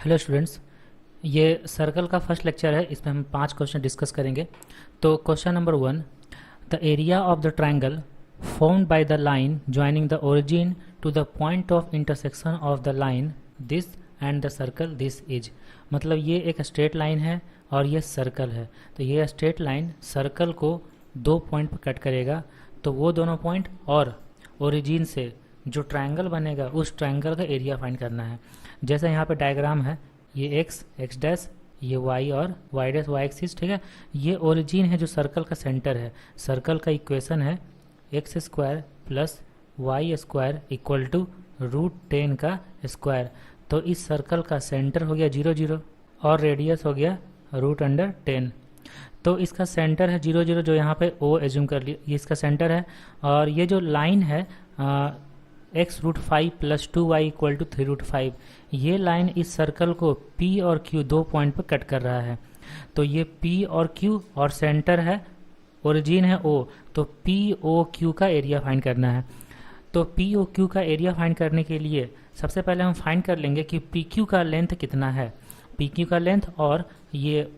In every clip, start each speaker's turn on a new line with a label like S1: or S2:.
S1: Hello students, ये circle का first lecture है। इसमें हम 5 क्वेश्चन डिस्कस करेंगे। तो question number 1, the area of the triangle formed by the line joining the origin to the point of intersection of the line this and the circle this is। मतलब ये एक straight line है और ये circle है। तो ये straight line circle को 2 पॉइंट पर कट करेगा। तो वो दोनों पॉइंट और ओरिजिन से जो ट्रायंगल बनेगा उस ट्रायंगल का एरिया फाइंड करना है। जैसे यहाँ पे डायग्राम है, ये एक्स डैश, ये वाई और वाई डैश वाई एक्सिस, ठीक है। ये ओरिजिन है जो सर्कल का सेंटर है। सर्कल का इक्वेशन है x square plus y square equal to √10 का स्क्वायर। तो इस सर्कल का सेंटर हो गया 0 0 और रेडियस हो गया √10। तो इसका सेंटर है 0 0, जो यहाँ पे ओ एज्यूम कर लिया, ये इसका सेंटर है। और ये जो लाइन है x√5 plus 2y equal to 3√5, ये लाइन इस सर्कल को P और Q 2 पॉइंट पर कट कर रहा है। तो ये P और Q और सेंटर है, ओरिजिन है O। तो POQ का एरिया फाइंड करना है। तो POQ का एरिया फाइंड करने के लिए सबसे पहले हम फाइंड कर लेंगे कि PQ का लेंथ कितना है। PQ का लेंथ, और ये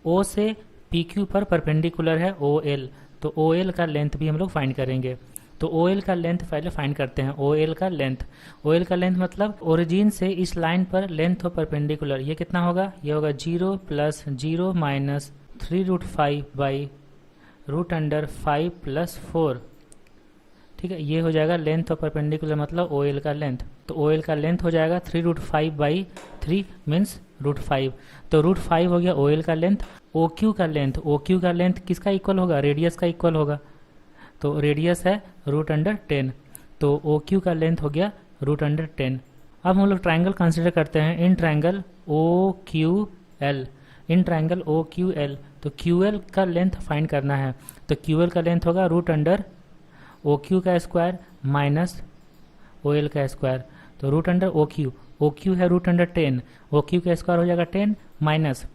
S1: O से PQ पर परपेंडिकुलर है OL। तो OL का लेंथ भी हम लोग फाइंड करेंगे। तो OL का लेंथ पहले फाइंड करते हैं। OL का लेंथ मतलब ओरिजिन से इस लाइन पर लेंथ हो परपेंडिकुलर। ये कितना होगा? ये होगा 0 प्लस 0 माइनस 3√5 बाई √5 प्लस 4, ठीक है। ये हो जाएगा लेंथ ऑफ परपेंडिकुलर मतलब OL का लेंथ। तो OL का लेंथ हो जाएगा 3√5 बाई 3 मीन्स √5। तो √5 हो गया OL का लेंथ। OQ का लेंथ किसका इक्वल होगा? रेडियस का इक्वल होगा। तो रेडियस है √10। तो OQ का लेंथ हो गया √10। अब हम लोग ट्रायंगल कंसिडर करते हैं इन ट्रायंगल OQL। तो QL का लेंथ फाइंड करना है। तो QL का लेंथ होगा √OQ का स्क्वायर माइनस OL का स्क्वायर। तो √OQ है √10, OQ का स्क्वायर हो जाएगा 10 माइनस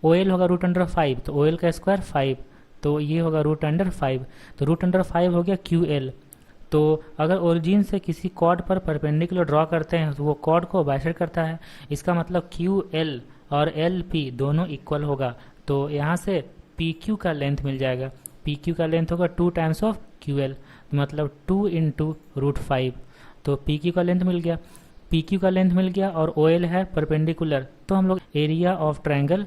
S1: OL होगा √5, तो OL का स्क्वायर 5, तो ये होगा √5। तो √5 हो गया QL। तो अगर ओरिजिन से किसी कॉर्ड पर परपेंडिकुलर ड्रॉ करते हैं तो वो कॉर्ड को बाइसेक्ट करता है। इसका मतलब QL और LP दोनों इक्वल होगा। तो यहाँ से PQ का लेंथ मिल जाएगा। PQ का लेंथ होगा 2 टाइम्स ऑफ QL, मतलब 2 इंटू √5। तो PQ का लेंथ मिल गया और OL है परपेंडिकुलर। तो हम लोग area of triangle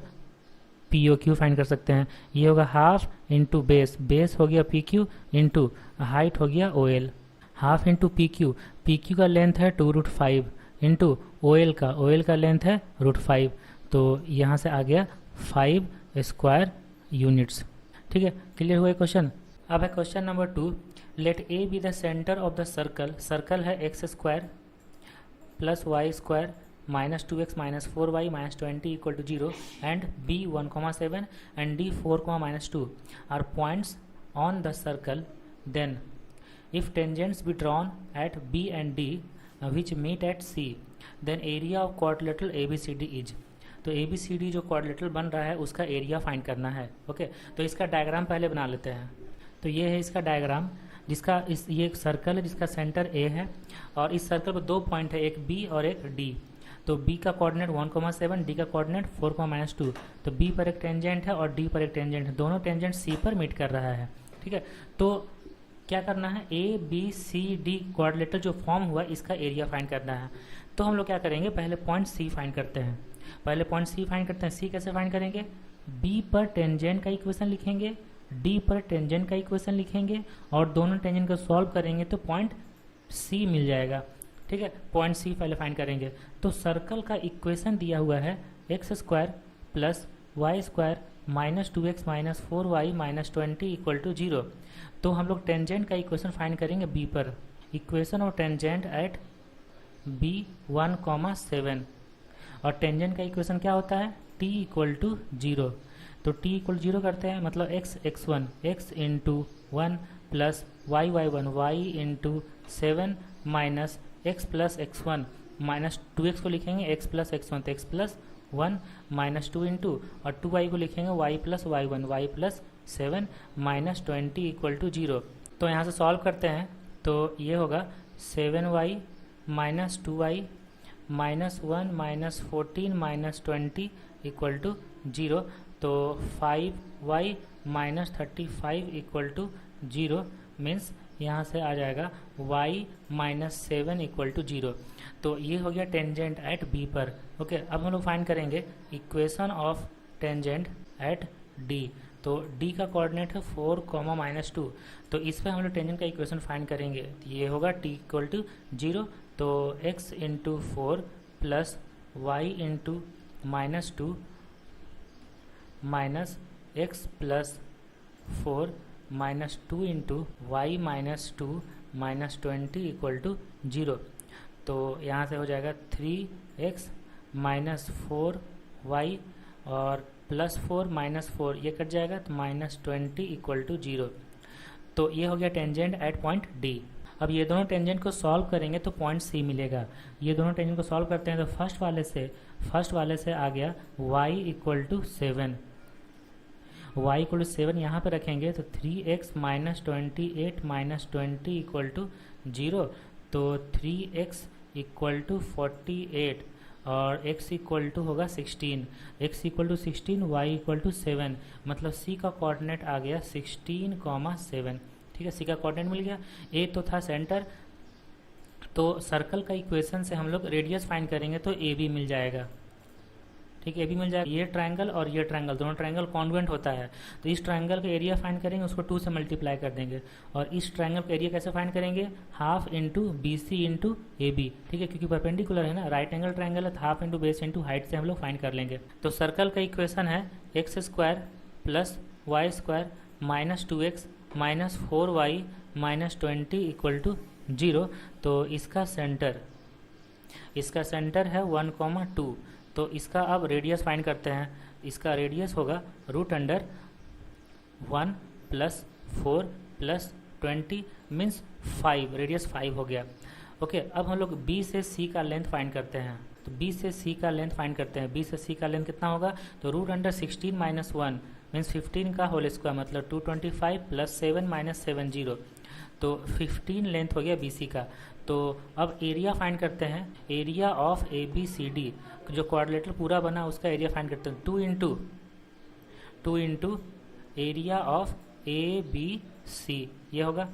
S1: POQ find कर सकते हैं। ये होगा हाफ इंटू बेस हो गया PQ इंटू हाइट हो गया OL। हाफ इंटू PQ का लेंथ है 2√5 इंटू OL का लेंथ है √5। तो यहाँ से आ गया 5 स्क्वायर यूनिट्स, ठीक है। क्लियर हुआ क्वेश्चन। अब है question number 2, let A be the centre of the circle है x square plus y square minus 2x minus 4y minus 20 equal to 0 and b 1,7 and d 4, -2 are points on the circle. Then if tangents be drawn at b and d which meet at c, then area of quadrilateral ABCD is। तो ABCD जो quadrilateral बन रहा है उसका area find करना है। Okay, तो इसका डायग्राम पहले बना लेते हैं। तो ये है इसका डायग्राम, जिसका ये एक सर्कल है जिसका सेंटर A है और इस सर्कल पर 2 पॉइंट है, एक B और एक D। तो B का कोऑर्डिनेट 1,7, D का कोऑर्डिनेट 4, -2। तो B पर एक टेंजेंट है और D पर एक टेंजेंट है, दोनों टेंजेंट C पर मीट कर रहा है, ठीक है। तो क्या करना है? ABCD क्वाड्रिलेटरल जो फॉर्म हुआ इसका एरिया फाइंड करना है। तो हम लोग क्या करेंगे, पहले पॉइंट C फाइंड करते हैं। C कैसे फाइंड करेंगे? B पर टेंजेंट का इक्वेशन लिखेंगे, D पर टेंजेंट का इक्वेशन लिखेंगे और दोनों टेंजेंट को सॉल्व करेंगे तो पॉइंट C मिल जाएगा, ठीक है। पॉइंट C पहले फाइंड करेंगे। तो सर्कल का इक्वेशन दिया हुआ है x square plus y square minus 2x minus 4y minus 20 equal to 0। तो हम लोग टेंजेंट का इक्वेशन फाइंड करेंगे B पर। Equation of tangent at B 1,7 और टेंजेंट का इक्वेशन क्या होता है? t equal to 0। तो t इक्वल 0 करते हैं, मतलब x1 x into 1 plus y1 y into 7 minus x plus x1 minus 2x को लिखेंगे x प्लस x1, तो x प्लस 1 माइनस 2 इंटू और 2y को लिखेंगे y plus y1 y plus 7 minus 20 equal to 0। तो यहाँ से सॉल्व करते हैं तो ये होगा 7y minus 2y -1 -14 -20 equal to 0। तो 5y -35 इक्वल टू 0 मीन्स यहाँ से आ जाएगा y -7 इक्वल टू 0। तो ये हो गया टेंजेंट एट b पर। ओके, अब हम लोग फाइंड करेंगे equation of tangent eight d। तो d का कोऑर्डिनेट है 4, -2। तो इस पर हम लोग टेंजेंट का इक्वेशन फाइंड करेंगे। ये होगा t इक्वल टू 0। तो x into 4 plus y into -2 minus x plus 4 -2 into y -2 -20 equal to 0। तो यहाँ से हो जाएगा 3x -4y और +4 -4 ये कट जाएगा तो -20 इक्वल टू 0। तो ये हो गया टेंजेंट एट पॉइंट D। अब ये दोनों टेंजेंट को सॉल्व करेंगे तो पॉइंट C मिलेगा। ये दोनों टेंजेंट को सॉल्व करते हैं तो फर्स्ट वाले से आ गया y equal to 7। y equal to 7 यहाँ पे रखेंगे तो 3x -28 -20 इक्वल टू 0। तो 3x इक्वल टू 48 और x इक्वल टू होगा 16। x equal to 16, y equal to 7, मतलब c का कोऑर्डिनेट आ गया 16,7। ठीक है, c का कोऑर्डिनेट मिल गया। a तो था सेंटर, तो सर्कल का इक्वेशन से हम लोग रेडियस फाइंड करेंगे तो ए बी मिल जाएगा। ठीक है, ए बी मिल जाएगा। ये ट्रायंगल और ये ट्रायंगल दोनों ट्रायंगल कॉन्वेंट होता है, तो इस ट्रायंगल का एरिया फाइंड करेंगे, उसको 2 से मल्टीप्लाई कर देंगे। और इस ट्रायंगल का एरिया कैसे फाइंड करेंगे? Half into B C into A B. ठीक है, क्योंकि परपेंडिकुलर है ना, राइट एंगल ट्रायंगल है, तो half into base into height से हम लोग फाइंड कर लेंगे। तो सर्कल का इक्वेशन है x² plus y² -2x -4y -20 equal to 0। तो इसका सेंटर है 1,2। तो इसका अब रेडियस फाइंड करते हैं। इसका रेडियस होगा √1 + 4 + 20 मीन्स 5। रेडियस 5 हो गया। ओके, अब हम लोग B से C का लेंथ फाइंड करते हैं। तो B से C का लेंथ फाइंड करते हैं। B से C का लेंथ कितना होगा? तो √16 - 1 मीन्स 15 का होल स्क्वायर, मतलब 225 + 7 - 70। तो 15 लेंथ हो गया BC का। तो अब एरिया फाइंड करते हैं। एरिया ऑफ ABCD जो क्वाड्रिलेटरल पूरा बना उसका एरिया फाइंड करते हैं। 2 इंटू एरिया ऑफ ABC ये होगा।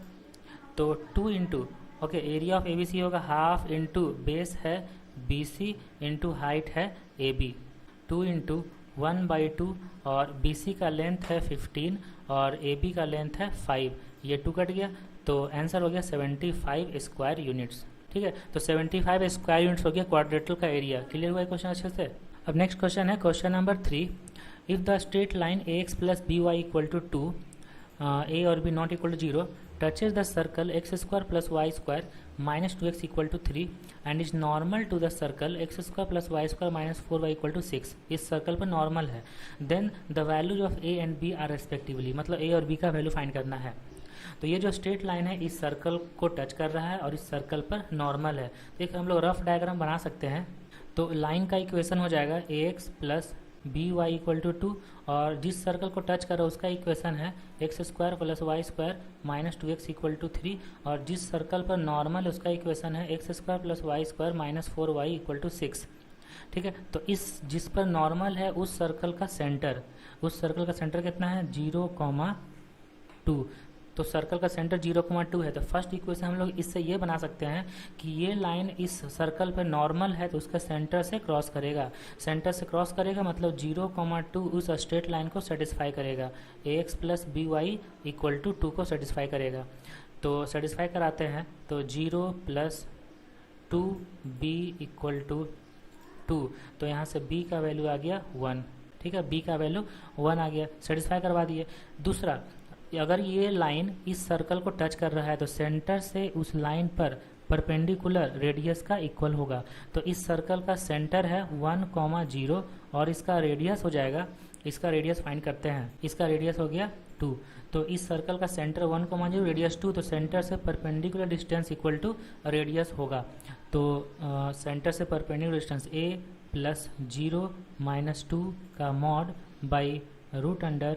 S1: तो 2 इंटू एरिया ऑफ ABC होगा हाफ इंटू बेस है BC इंटू हाइट है AB। 2 इंटू 1/2 और BC का लेंथ है 15 और AB का लेंथ है 5। ये 2 कट गया तो आंसर हो गया 75 स्क्वायर यूनिट्स। ठीक है, तो 75 स्क्वायर यूनिट्स हो गया क्वाड्रिलेटरल का एरिया। क्लियर हुआ क्वेश्चन अच्छे से? अब नेक्स्ट क्वेश्चन है question number 3। If the straight line AX + BY equal to 2, A और B not equal to 0 touches the circle x² + y² -2x equal to 3 and is normal to the circle x² + y² -4y equal to 6। इस circle पर normal है। Then the values of A and B are respectively, मतलब A और B का value find करना है। तो ये जो स्ट्रेट लाइन है इस सर्कल को टच कर रहा है और इस सर्कल पर नॉर्मल है। तो एक हम लोग रफ डायग्राम बना सकते हैं। तो लाइन का इक्वेशन हो जाएगा AX + BY इक्वल टू 2 और जिस सर्कल को टच कर रहा है उसका इक्वेशन है x² + y² -2x equal to 3 और जिस सर्कल पर नॉर्मल उसका इक्वेशन है x² + y² -4y equal to 6। ठीक है, तो इस जिस पर नॉर्मल है उस सर्कल का सेंटर कितना है? 0,2। तो सर्कल का सेंटर 0,2 है। तो फर्स्ट इक्वेशन हम लोग इससे ये बना सकते हैं कि ये लाइन इस सर्कल पे नॉर्मल है तो उसका सेंटर से क्रॉस करेगा, मतलब 0,2 उस स्ट्रेट लाइन को सेटिस्फाई करेगा। AX + BY इक्वल टू 2 को सेटिस्फाई करेगा। तो सेटिस्फाई कराते हैं तो 0 + 2B इक्वल टू 2। तो यहाँ से B का वैल्यू आ गया 1। ठीक है, B का वैल्यू 1 आ गया, सेटिस्फाई करवा दिए। दूसरा, अगर ये लाइन इस सर्कल को टच कर रहा है तो सेंटर से उस लाइन पर परपेंडिकुलर रेडियस का इक्वल होगा। तो इस सर्कल का सेंटर है 1,0 और इसका रेडियस हो जाएगा, इसका रेडियस फाइंड करते हैं। इसका रेडियस हो गया 2। तो इस सर्कल का सेंटर 1,0 रेडियस 2, तो सेंटर से perpendicular distance equal to radius होगा। तो सेंटर से परपेंडिकुलर डिस्टेंस A + 0 - 2 का मॉड बाई √A²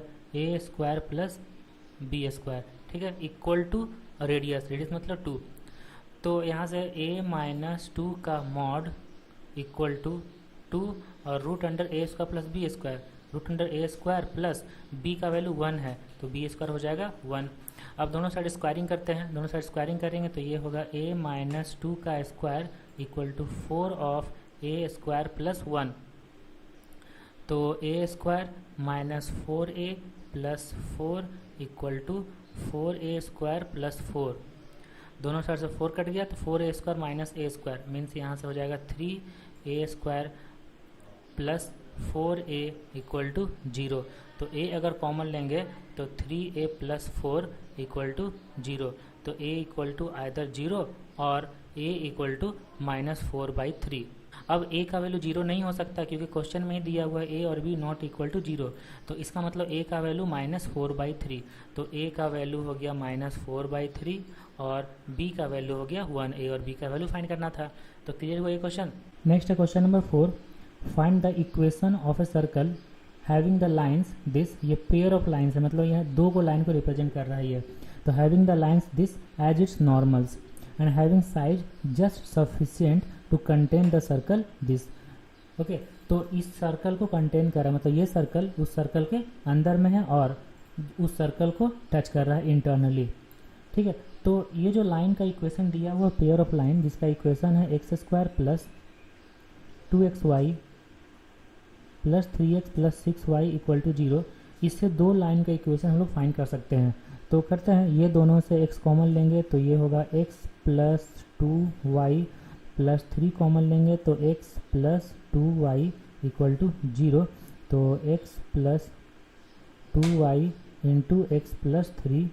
S1: + B²। ठीक है, इक्वल टू रेडियस मतलब 2। तो यहाँ से A - 2 का मॉड इक्वल टू 2 और root under a square plus b square, root under a square plus b का वैल्यू 1 है तो बी स्क्वायर हो जाएगा 1। अब दोनों साइड स्क्वायरिंग करते हैं, दोनों साइड स्क्वायरिंग करेंगे तो ये होगा a माइनस 2 का square equal to 4 of a square plus 1। तो a square minus 4a plus 4 equal to 4a square plus 4। दोनों साइड से 4 कट गया तो 4a स्क्वायर माइनस ए स्क्वायर मीन्स यहाँ से हो जाएगा 3a square plus 4a equal to 0। तो a अगर कॉमन लेंगे तो 3a प्लस 4 इक्वल टू 0। तो a इक्वल टू आइदर 0 और a इक्वल टू -4/3। अब a का वैल्यू 0 नहीं हो सकता क्योंकि क्वेश्चन में ही दिया हुआ है a और b नॉट इक्वल टू 0। तो इसका मतलब a का वैल्यू -4/3। तो a का वैल्यू हो गया -4/3 और b का वैल्यू हो गया 1। a और b का वैल्यू फाइंड करना था। तो क्लियर हुआ ये क्वेश्चन। नेक्स्ट है question number 4, find the equation of a circle having the lines this. ये पेयर ऑफ लाइन्स है, मतलब यह दो को लाइन को रिप्रेजेंट कर रहा है ये। तो having the lines this as its normals and having size just sufficient to contain the circle this. Okay, तो इस सर्कल को कंटेन कर रहा है, मतलब ये सर्कल उस सर्कल के अंदर में है और उस सर्कल को टच कर रहा है इंटरनली। ठीक है, तो ये जो लाइन का इक्वेशन दिया हुआ पेयर ऑफ लाइन जिसका इक्वेशन है x square plus 2xy plus 3x plus 6y equal to 0, इससे दो लाइन का इक्वेशन हम लोग फाइंड कर सकते हैं। तो करते हैं, ये दोनों से x कॉमन लेंगे तो ये होगा x plus 2y plus 3 common लेंगे तो x plus 2y equal to 0। तो x plus 2y into x plus 3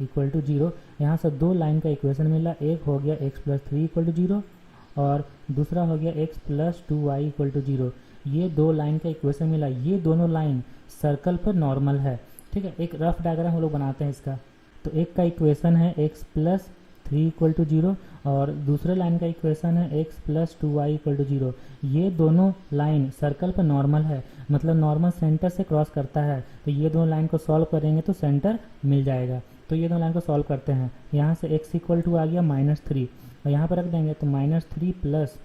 S1: equal to 0। यहाँ से दो लाइन का इक्वेशन मिला, एक हो गया x प्लस 3 इक्वल टू 0 और दूसरा हो गया x plus 2y equal to 0। ये दो लाइन का इक्वेशन मिला, ये दोनों लाइन सर्कल पर नॉर्मल है। ठीक है, एक रफ डायग्राम हम लोग बनाते हैं इसका। तो एक का इक्वेशन है x प्लस 3 इक्वल टू 0 और दूसरे लाइन का इक्वेशन है x plus 2y equal to 0। ये दोनों लाइन सर्कल पर नॉर्मल है, मतलब नॉर्मल सेंटर से क्रॉस करता है। तो ये दोनों लाइन को सॉल्व करेंगे तो सेंटर मिल जाएगा। तो ये दोनों लाइन को सॉल्व करते हैं, यहाँ से x इक्वल टू आ गया -3 और यहाँ पर रख देंगे तो -3 प्लस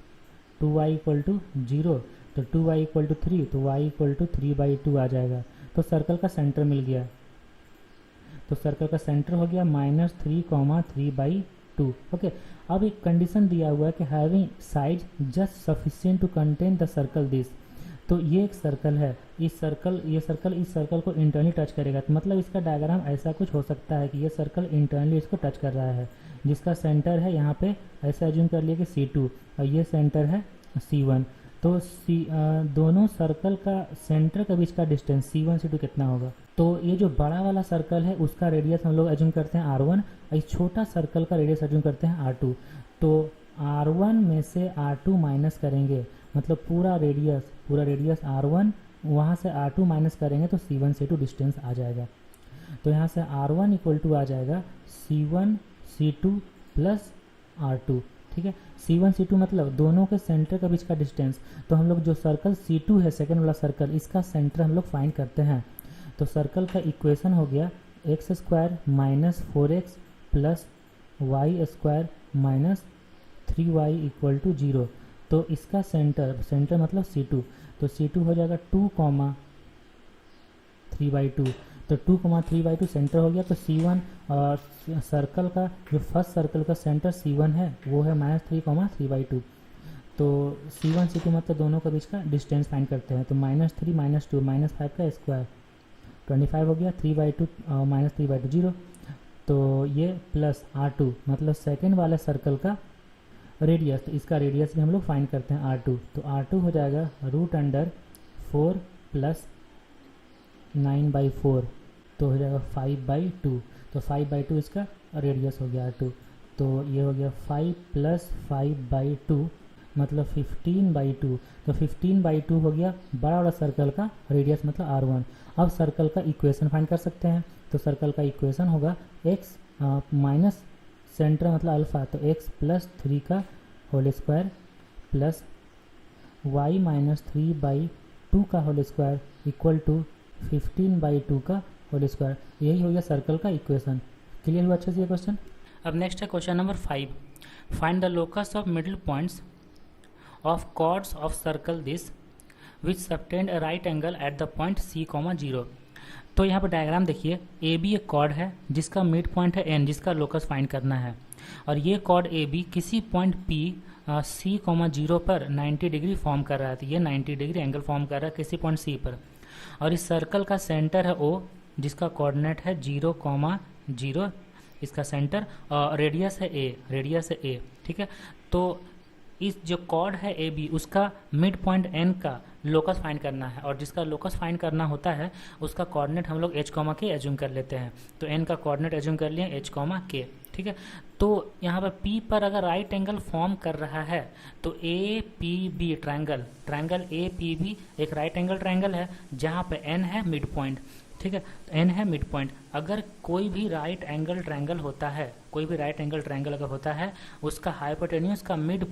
S1: 2y इक्वल टू 0। तो 2y इक्वल टू 3 तो y इक्वल टू 3/2 आ जाएगा। तो सर्कल का सेंटर मिल गया। तो सर्कल का सेंटर हो गया -3, 3/2। ओके, अब एक कंडीशन दिया हुआ है कि having size just sufficient to contain the circle this. तो ये एक सर्कल है, ये सर्कल इस सर्कल को इंटरनली टच करेगा। तो मतलब इसका डायग्राम ऐसा कुछ हो सकता है कि ये सर्कल इंटरनली इसको टच कर रहा है, जिसका सेंटर है यहाँ पे ऐसा एज्यूम कर लिया कि C2 और ये सेंटर है C1। तो दोनों सर्कल का सेंटर के बीच का डिस्टेंस C1 C2 कितना होगा? तो ये जो बड़ा वाला सर्कल है उसका रेडियस हम लोग एज्यूम करते हैं R1 और इस छोटा सर्कल का रेडियस एज्यूम करते हैं R2। तो R1 में से R2 माइनस करेंगे, मतलब पूरा रेडियस R1, वहाँ से R2 माइनस करेंगे तो C1 C2 डिस्टेंस आ जाएगा। तो यहाँ से R1 इक्वल टू आ जाएगा C1 C2 प्लस R2। ठीक है, C1 C2 मतलब दोनों के सेंटर के बीच का डिस्टेंस। तो हम लोग जो सर्कल C2 है सेकेंड वाला सर्कल, इसका सेंटर हम लोग फाइंड करते हैं। तो सर्कल का इक्वेशन हो गया x square minus 4x plus y square minus 3y equal to 0। तो इसका सेंटर मतलब C2, तो C2 हो जाएगा 2, 3/2। तो 2, 3/2 सेंटर हो गया। तो C1 और सर्कल का जो फर्स्ट सर्कल का सेंटर C1 है वो है -3, 3/2। तो C1 C2 मतलब दोनों के बीच का डिस्टेंस फाइंड करते हैं। तो -3 -2 -5 का स्क्वायर 25 हो गया, 3/2 -3/2 0। तो ये प्लस R2 मतलब सेकेंड वाले सर्कल का रेडियस, तो इसका रेडियस भी हम लोग फाइंड करते हैं R2। तो R2 हो जाएगा √4 प्लस 9/4, तो हो जाएगा 5/2। तो 5/2 इसका रेडियस हो गया R2। तो ये हो गया 5 प्लस 5/2 मतलब 15/2। तो 15/2 हो गया बड़ा वाला सर्कल का रेडियस मतलब R1। अब सर्कल का इक्वेशन फाइंड कर सकते हैं। तो सर्कल का इक्वेशन होगा x माइनस सेंटर मतलब अल्फ़ा, तो x प्लस 3 का whole square plus y minus 3/2 का होल स्क्वायर इक्वल टू 15/2 का होल स्क्वायर। यही हो गया सर्कल का इक्वेशन। क्लियर हुआ अच्छे से ये क्वेश्चन। अब नेक्स्ट है question number 5, find the locus of middle points of chords of circle this which subtend a right angle at the point C, 0। तो यहाँ पर डायग्राम देखिए, ए बी एक कॉर्ड है जिसका मिड पॉइंट है N, जिसका लोकस फाइंड करना है, और ये कॉर्ड ए बी किसी पॉइंट P C, 0 पर 90 डिग्री फॉर्म कर रहा है। तो ये 90 डिग्री एंगल फॉर्म कर रहा है किसी पॉइंट C पर, और इस सर्कल का सेंटर है O, जिसका कोऑर्डिनेट है 0, 0, इसका सेंटर, और रेडियस है A, ठीक है। तो इस जो कॉर्ड है ए बी, उसका मिड पॉइंट एन का लोकस फाइंड करना है, और जिसका लोकस फाइंड करना होता है उसका कोऑर्डिनेट हम लोग h, के एज्यूम कर लेते हैं। तो एन का कोऑर्डिनेट एज्यूम कर लिए h, के, ठीक है। तो यहाँ पर P पर अगर राइट एंगल फॉर्म कर रहा है तो A P B triangle A P B एक राइट एंगल ट्रायंगल है जहाँ पे n है मिड पॉइंट, ठीक है। तो n है मिड पॉइंट। अगर कोई भी राइट एंगल ट्रायंगल होता है, अगर होता है, उसका हाइपोटेन्यूज का मिड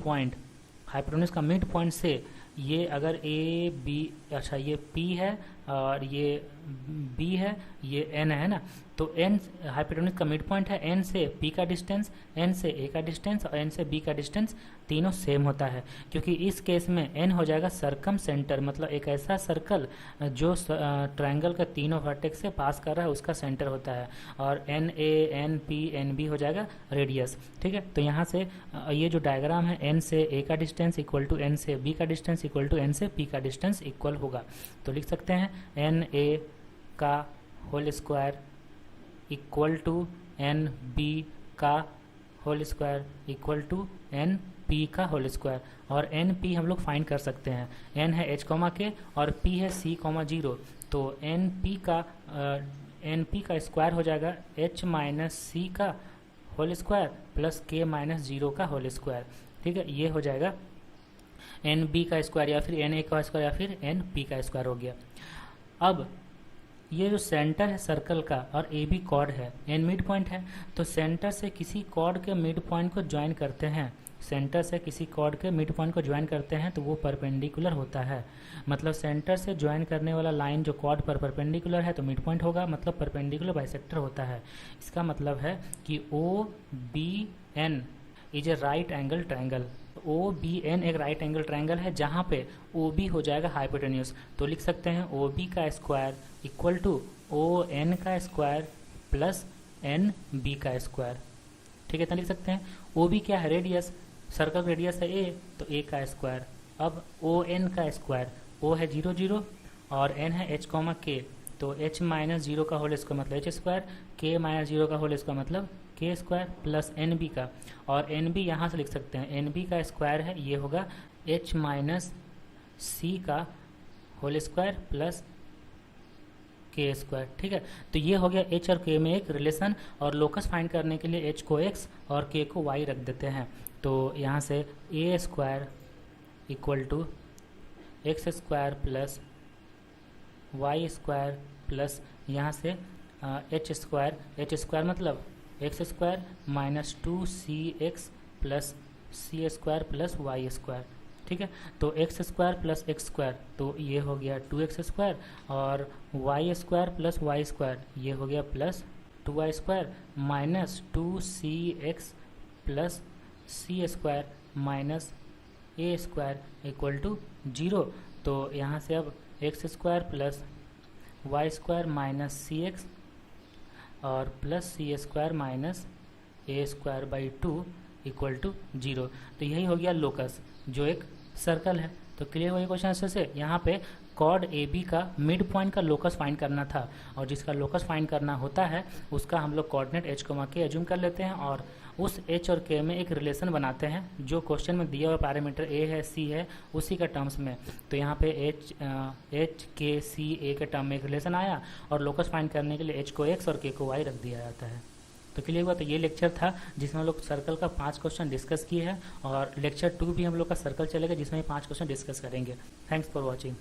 S1: पॉइंट से ये अगर ए बी, अच्छा ये P है और ये B है, ये N है ना, तो N हाइपोटेन्यूज का मिड पॉइंट है, N से P का डिस्टेंस, N से A का डिस्टेंस और N से B का डिस्टेंस तीनों सेम होता है, क्योंकि इस केस में N हो जाएगा सरकम सेंटर, मतलब एक ऐसा सर्कल जो ट्रायंगल का तीनों वर्टेक्स से पास कर रहा है उसका सेंटर होता है, और NA, NP, NB हो जाएगा रेडियस, ठीक है। तो यहाँ से ये जो डायग्राम है, N से A का डिस्टेंस इक्वल टू N से B का डिस्टेंस इक्वल टू N से P का डिस्टेंस इक्वल होगा। तो लिख सकते हैं NA का whole square equal to NB का whole square equal to NP का होल स्क्वायर, और NP हम लोग फाइंड कर सकते हैं। N है h, के और P है C, 0, तो NP का स्क्वायर हो जाएगा h माइनस C का whole square plus K minus 0 का होल स्क्वायर, ठीक है। ये हो जाएगा NB का स्क्वायर या फिर NA का स्क्वायर या फिर NP का स्क्वायर हो गया। अब ये जो सेंटर है सर्कल का और ए बी कॉर्ड है, N मिड पॉइंट है, तो सेंटर से किसी कॉर्ड के मिड पॉइंट को ज्वाइन करते हैं, तो वो परपेंडिकुलर होता है। मतलब सेंटर से ज्वाइन करने वाला लाइन जो कॉर्ड पर परपेंडिकुलर है तो मिड पॉइंट होगा, मतलब परपेंडिकुलर बाइसेक्टर होता है। इसका मतलब है कि OBN is a right angle triangle. OBN एक राइट एंगल ट्रायंगल है जहाँ पे OB हो जाएगा हाइपोटेन्यूज, तो लिख सकते हैं OB का स्क्वायर इक्वल टू ON का स्क्वायर प्लस NB का स्क्वायर, ठीक है। तो लिख सकते हैं OB क्या है, रेडियस, सर्कल रेडियस है A, तो A का स्क्वायर। अब ON का स्क्वायर, O है 0, 0 और N है h, k, तो h माइनस 0 का होल स्क्वायर मतलब h स्क्वायर, k माइनस 0 का होल स्क्वायर मतलब k स्क्वायर प्लस NB का, और NB यहाँ से लिख सकते हैं NB का स्क्वायर है, ये होगा h माइनस C का whole square plus k square, ठीक है। तो ये हो गया h और k में एक रिलेशन, और लोकस फाइंड करने के लिए h को x और k को y रख देते हैं। तो यहाँ से a square equal to x square plus y square plus यहाँ से h स्क्वायर मतलब x square minus 2cx plus c square plus y square, ठीक है। तो x square plus x square, तो ये हो गया 2x स्क्वायर, और y square plus y square ये हो गया plus 2y square minus 2cx plus c square minus a square equal to 0। तो यहाँ से अब x square plus y square minus cx और plus C square minus A square by 2 equal to 0। तो यही हो गया लोकस जो एक सर्कल है। तो क्लियर हो गया क्वेश्चन आंसर से। यहाँ पे कॉर्ड ए बी का मिड पॉइंट का लोकस फाइंड करना था, और जिसका लोकस फाइंड करना होता है उसका हम लोग कोऑर्डिनेट h, के एज्यूम कर लेते हैं, और उस h और k में एक रिलेशन बनाते हैं जो क्वेश्चन में दिया हुआ पैरामीटर a है c है उसी का टर्म्स में। तो यहाँ पे h k c a के टर्म में एक रिलेशन आया, और लोकस फाइंड करने के लिए h को x और k को y रख दिया जाता है। तो क्लियर हुआ। तो ये लेक्चर था जिसमें हम लोग सर्कल का 5 क्वेश्चन डिस्कस किए हैं, और लेक्चर 2 भी हम लोग का सर्कल चलेगा जिसमें 5 क्वेश्चन डिस्कस करेंगे। Thanks for watching.